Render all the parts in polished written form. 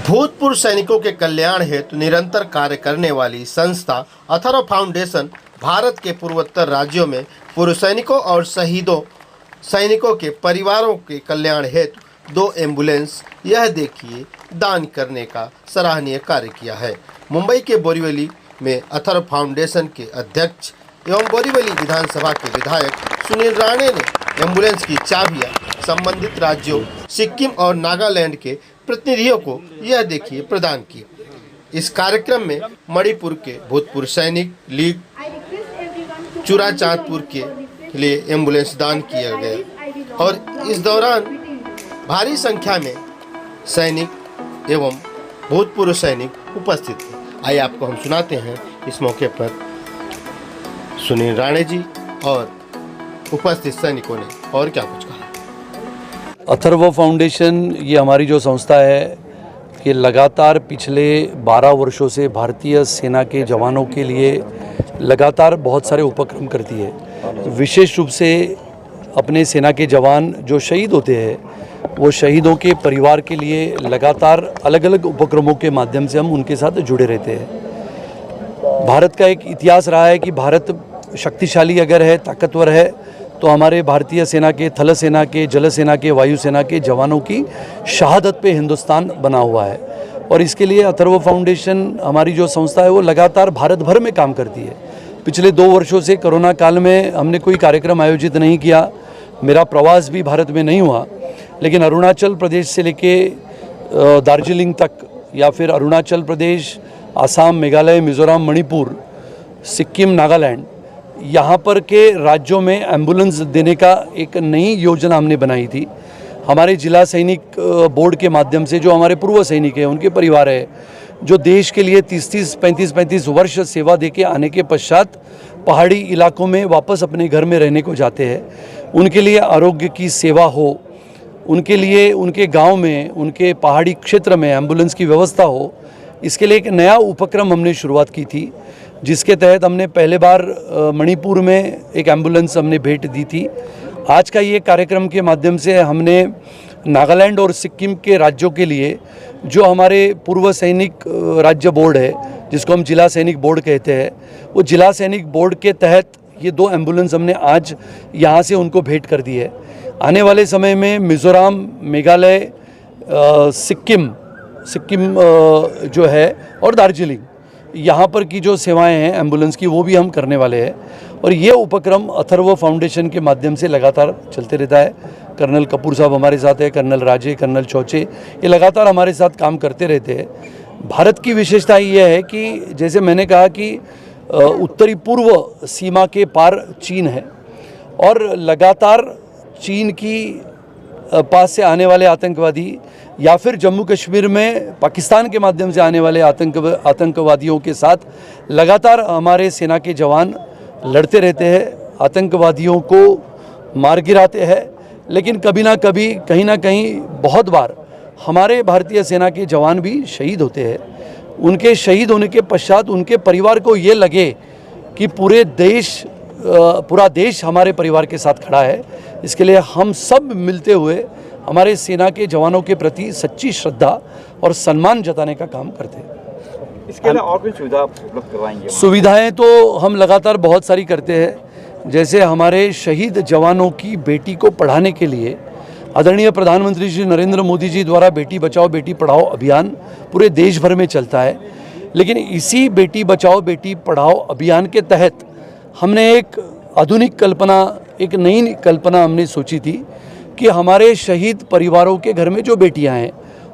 भूतपूर्व सैनिकों के कल्याण हेतु निरंतर कार्य करने वाली संस्था अथर्व फाउंडेशन भारत के पूर्वोत्तर राज्यों में पूर्व सैनिकों और सैनिकों के परिवारों के कल्याण हेतु 2 एम्बुलेंस यह देखिए दान करने का सराहनीय कार्य किया है। मुंबई के बोरीवली में अथर्व फाउंडेशन के अध्यक्ष एवं बोरीवली विधानसभा के विधायक सुनील राणे ने एम्बुलेंस की चाबियां संबंधित राज्यों सिक्किम और नागालैंड के प्रतिनिधियों को यह देखिए प्रदान की। इस कार्यक्रम में मणिपुर के भूतपूर्व सैनिक लीग चुराचांदपुर के लिए एम्बुलेंस दान किया गया और इस दौरान भारी संख्या में सैनिक एवं भूतपूर्व सैनिक उपस्थित थे। आइए आपको हम सुनाते हैं इस मौके पर सुनील राणे जी और उपस्थित सैनिकों ने और क्या कुछ कहा। अथर्व फाउंडेशन ये हमारी जो संस्था है कि लगातार पिछले 12 वर्षों से भारतीय सेना के जवानों के लिए लगातार बहुत सारे उपक्रम करती है। विशेष रूप से अपने सेना के जवान जो शहीद होते हैं वो शहीदों के परिवार के लिए लगातार अलग अलग उपक्रमों के माध्यम से हम उनके साथ जुड़े रहते हैं। भारत का एक इतिहास रहा है कि भारत शक्तिशाली अगर है, ताकतवर है, तो हमारे भारतीय सेना के, थल सेना के, जल सेना के, वायु सेना के जवानों की शहादत पे हिंदुस्तान बना हुआ है। और इसके लिए अथर्व फाउंडेशन हमारी जो संस्था है वो लगातार भारत भर में काम करती है। पिछले 2 वर्षों से कोरोना काल में हमने कोई कार्यक्रम आयोजित नहीं किया, मेरा प्रवास भी भारत में नहीं हुआ, लेकिन अरुणाचल प्रदेश से लेके दार्जिलिंग तक या फिर अरुणाचल प्रदेश, आसाम, मेघालय, मिज़ोरम, मणिपुर, सिक्किम, नागालैंड, यहाँ पर के राज्यों में एम्बुलेंस देने का एक नई योजना हमने बनाई थी। हमारे जिला सैनिक बोर्ड के माध्यम से जो हमारे पूर्व सैनिक हैं, उनके परिवार है, जो देश के लिए 30-30, 35-35 वर्ष सेवा देके आने के पश्चात पहाड़ी इलाकों में वापस अपने घर में रहने को जाते हैं, उनके लिए आरोग्य की सेवा हो, उनके लिए उनके गांव में, उनके पहाड़ी क्षेत्र में एम्बुलेंस की व्यवस्था हो, इसके लिए एक नया उपक्रम हमने शुरुआत की थी, जिसके तहत हमने पहले बार मणिपुर में एक एम्बुलेंस हमने भेंट दी थी। आज का ये कार्यक्रम के माध्यम से हमने नागालैंड और सिक्किम के राज्यों के लिए जो हमारे पूर्व सैनिक राज्य बोर्ड है, जिसको हम जिला सैनिक बोर्ड कहते हैं, वो जिला सैनिक बोर्ड के तहत ये 2 एम्बुलेंस हमने आज यहाँ से उनको भेंट कर दी है। आने वाले समय में मिज़ोरम, मेघालय, सिक्किम जो है और दार्जिलिंग, यहाँ पर की जो सेवाएं हैं एम्बुलेंस की, वो भी हम करने वाले हैं। और ये उपक्रम अथर्व फाउंडेशन के माध्यम से लगातार चलते रहता है। कर्नल कपूर साहब हमारे साथ है, कर्नल राजे, कर्नल चौचे, ये लगातार हमारे साथ काम करते रहते हैं। भारत की विशेषता ये है कि जैसे मैंने कहा कि उत्तरी पूर्व सीमा के पार चीन है और लगातार चीन की पास से आने वाले आतंकवादी या फिर जम्मू कश्मीर में पाकिस्तान के माध्यम से आने वाले आतंकवादियों के साथ लगातार हमारे सेना के जवान लड़ते रहते हैं, आतंकवादियों को मार गिराते हैं। लेकिन कभी ना कभी, कहीं ना कहीं, बहुत बार हमारे भारतीय सेना के जवान भी शहीद होते हैं। उनके शहीद होने के पश्चात उनके परिवार को ये लगे कि पूरा देश हमारे परिवार के साथ खड़ा है। इसके लिए हम सब मिलते हुए हमारे सेना के जवानों के प्रति सच्ची श्रद्धा और सम्मान जताने का काम करते हैं। इसके अलावा और भी सुविधा उपलब्ध करवाएंगे? सुविधाएं तो हम लगातार बहुत सारी करते हैं। जैसे हमारे शहीद जवानों की बेटी को पढ़ाने के लिए आदरणीय प्रधानमंत्री श्री नरेंद्र मोदी जी द्वारा बेटी बचाओ बेटी पढ़ाओ अभियान पूरे देश भर में चलता है। लेकिन इसी बेटी बचाओ बेटी पढ़ाओ अभियान के तहत हमने एक एक नई कल्पना हमने सोची थी कि हमारे शहीद परिवारों के घर में जो बेटियां हैं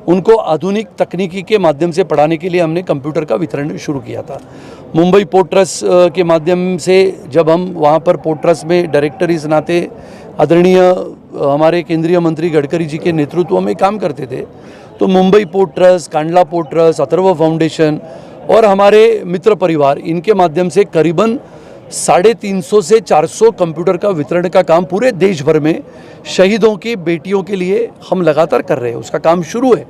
उनको आधुनिक तकनीकी के माध्यम से पढ़ाने के लिए हमने कंप्यूटर का वितरण शुरू किया था। मुंबई पोर्ट ट्रस्ट के माध्यम से जब हम वहां पर पोर्ट ट्रस्ट में डायरेक्टर इस नाते आदरणीय हमारे केंद्रीय मंत्री गडकरी जी के नेतृत्व में काम करते थे, तो Mumbai port trust, Kandla port trust, Atharva foundation और हमारे मित्र परिवार, इनके माध्यम से करीबन 350 से 400 कंप्यूटर का वितरण का काम पूरे देश भर में शहीदों की बेटियों के लिए हम लगातार कर रहे हैं। उसका काम शुरू है,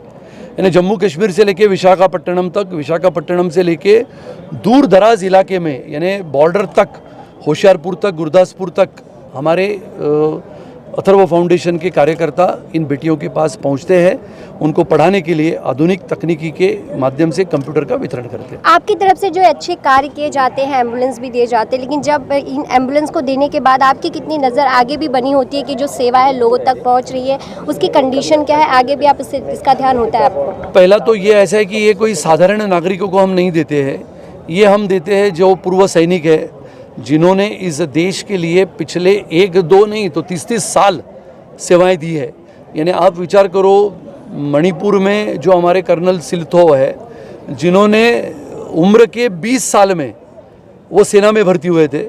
यानी जम्मू कश्मीर से लेके विशाखापट्टनम तक, विशाखापट्टनम से लेके दूर दराज इलाके में, यानी बॉर्डर तक, होशियारपुर तक, गुरदासपुर तक हमारे अथर्व फाउंडेशन के कार्यकर्ता इन बेटियों के पास पहुंचते हैं, उनको पढ़ाने के लिए आधुनिक तकनीकी के माध्यम से कंप्यूटर का वितरण करते हैं। आपकी तरफ से जो अच्छे कार्य किए जाते हैं, एम्बुलेंस भी दिए जाते हैं, लेकिन जब इन एम्बुलेंस को देने के बाद आपकी कितनी नज़र आगे भी बनी होती है कि जो सेवा है लोगों तक पहुंच रही है, उसकी कंडीशन क्या है, आगे भी आप इसका ध्यान होता है आपको? पहला तो ये ऐसा है कि ये कोई साधारण नागरिकों को हम नहीं देते हैं, ये हम देते हैं जो पूर्व सैनिक है, जिन्होंने इस देश के लिए पिछले 1-2 नहीं तो 30-30 साल सेवाएं दी है। यानी आप विचार करो, मणिपुर में जो हमारे कर्नल सिलथो है, जिन्होंने उम्र के 20 साल में वो सेना में भर्ती हुए थे,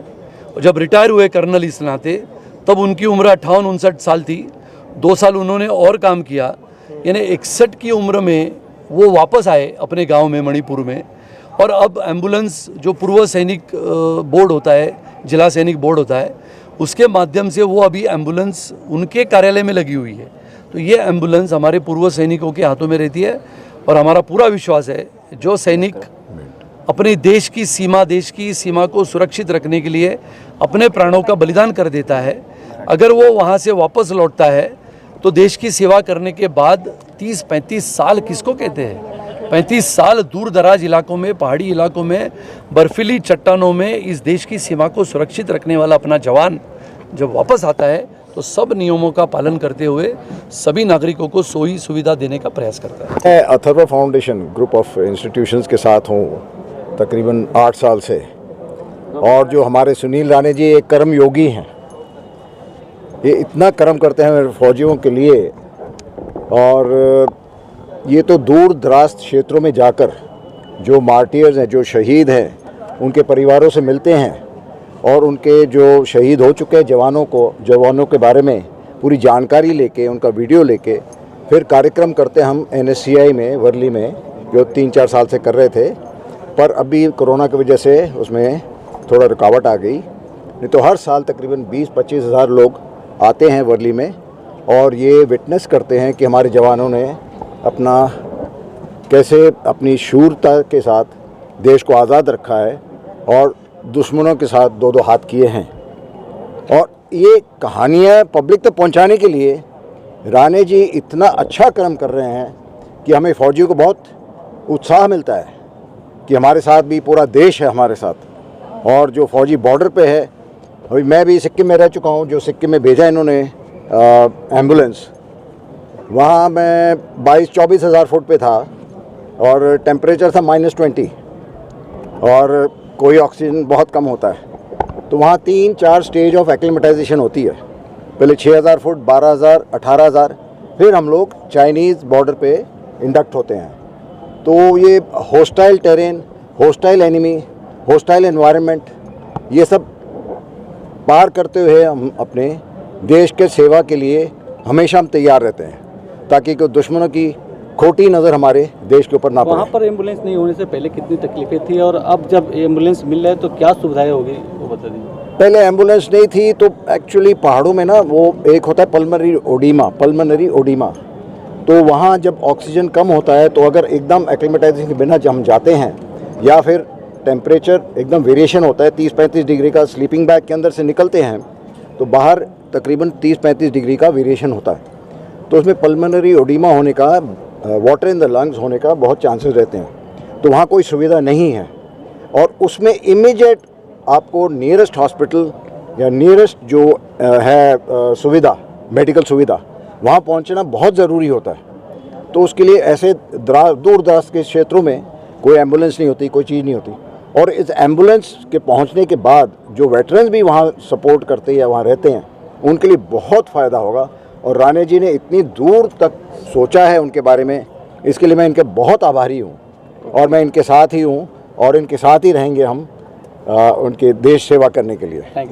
जब रिटायर हुए कर्नल इस नाते, तब उनकी उम्र 58-59 साल थी। 2 साल उन्होंने और काम किया, यानी 61 की उम्र में वो वापस आए अपने गांव में मणिपुर में। और अब एम्बुलेंस जो पूर्व सैनिक बोर्ड होता है, जिला सैनिक बोर्ड होता है, उसके माध्यम से वो अभी एम्बुलेंस उनके कार्यालय में लगी हुई है। तो ये एम्बुलेंस हमारे पूर्व सैनिकों के हाथों में रहती है और हमारा पूरा विश्वास है जो सैनिक अपने देश की सीमा को सुरक्षित रखने के लिए अपने प्राणों का बलिदान कर देता है, अगर वो वहाँ से वापस लौटता है तो देश की सेवा करने के बाद 30-35 साल किसको कहते हैं? 35 साल दूर दराज इलाकों में, पहाड़ी इलाकों में, बर्फीली चट्टानों में इस देश की सीमा को सुरक्षित रखने वाला अपना जवान जब वापस आता है तो सब नियमों का पालन करते हुए सभी नागरिकों को सोई सुविधा देने का प्रयास करता है। मैं Atharva foundation group of institutions के साथ हूँ तकरीबन 8 साल से, और जो हमारे सुनील राणे जी एक कर्म योगी हैं, ये इतना कर्म करते हैं फौजियों के लिए, और ये तो दूर दराज क्षेत्रों में जाकर जो मार्टियर्स हैं, जो शहीद हैं, उनके परिवारों से मिलते हैं और उनके जो शहीद हो चुके हैं जवानों के बारे में पूरी जानकारी लेके, उनका वीडियो लेके फिर कार्यक्रम करते हैं हम NSCI में वर्ली में, जो 3-4 साल से कर रहे थे, पर अभी कोरोना की वजह से उसमें थोड़ा रुकावट आ गई। नहीं तो हर साल तकरीबन 20-25 हज़ार लोग आते हैं वर्ली में और ये विटनेस करते हैं कि हमारे जवानों ने अपना कैसे अपनी शूरता के साथ देश को आज़ाद रखा है और दुश्मनों के साथ 2-2 हाथ किए हैं। और ये कहानियाँ पब्लिक तक पहुंचाने के लिए राणे जी इतना अच्छा कर्म कर रहे हैं कि हमें फ़ौजियों को बहुत उत्साह मिलता है कि हमारे साथ भी पूरा देश है हमारे साथ। और जो फ़ौजी बॉर्डर पे है, अभी मैं भी सिक्किम में रह चुका हूँ, जो सिक्किम में भेजा इन्होंने एम्बुलेंस, वहाँ मैं 22-24 हज़ार फुट पे था और टेम्परेचर था -20 और कोई ऑक्सीजन बहुत कम होता है। तो वहाँ 3-4 स्टेज ऑफ एक्लिमेटाइजेशन होती है, पहले 6000 फुट, 12000, 18000, फिर हम लोग चाइनीज़ बॉर्डर पे इंडक्ट होते हैं। तो ये hostile terrain, hostile enemy, hostile environment, ये सब पार करते हुए हम अपने देश के सेवा के लिए हमेशा हम तैयार रहते हैं, ताकि कोई दुश्मनों की खोटी नज़र हमारे देश के ऊपर ना पड़े। वहाँ पर एम्बुलेंस नहीं होने से पहले कितनी तकलीफें थी और अब जब एम्बुलेंस मिल रहा है तो क्या सुविधाएं होगी, वो बता दीजिए। पहले एम्बुलेंस नहीं थी तो एक्चुअली पहाड़ों में ना वो एक होता है पल्मनरी ओडीमा, तो वहाँ जब ऑक्सीजन कम होता है तो अगर एकदम एक्लिमेटाइजेशन के बिना जब हम जाते हैं या फिर टेम्परेचर एकदम वेरिएशन होता है 30-35 डिग्री का, स्लीपिंग बैग के अंदर से निकलते हैं तो बाहर तकरीबन 30-35 डिग्री का वेरिएशन होता है, तो उसमें पल्मनरी ओडीमा होने का, वाटर इन द लंग्स होने का बहुत चांसेस रहते हैं। तो वहाँ कोई सुविधा नहीं है और उसमें इमीडिएट आपको नियरेस्ट हॉस्पिटल या नियरेस्ट जो है सुविधा, मेडिकल सुविधा, वहाँ पहुँचना बहुत ज़रूरी होता है। तो उसके लिए ऐसे दूर दराज के क्षेत्रों में कोई एम्बुलेंस नहीं होती, कोई चीज़ नहीं होती। और इस एम्बुलेंस के पहुँचने के बाद जो वेटरन्स भी वहाँ सपोर्ट करते हैं या वहाँ रहते हैं, उनके लिए बहुत फ़ायदा होगा। और राणे जी ने इतनी दूर तक सोचा है उनके बारे में, इसके लिए मैं इनके बहुत आभारी हूँ और मैं इनके साथ ही हूँ और इनके साथ ही रहेंगे हम उनके देश सेवा करने के लिए। Thank you.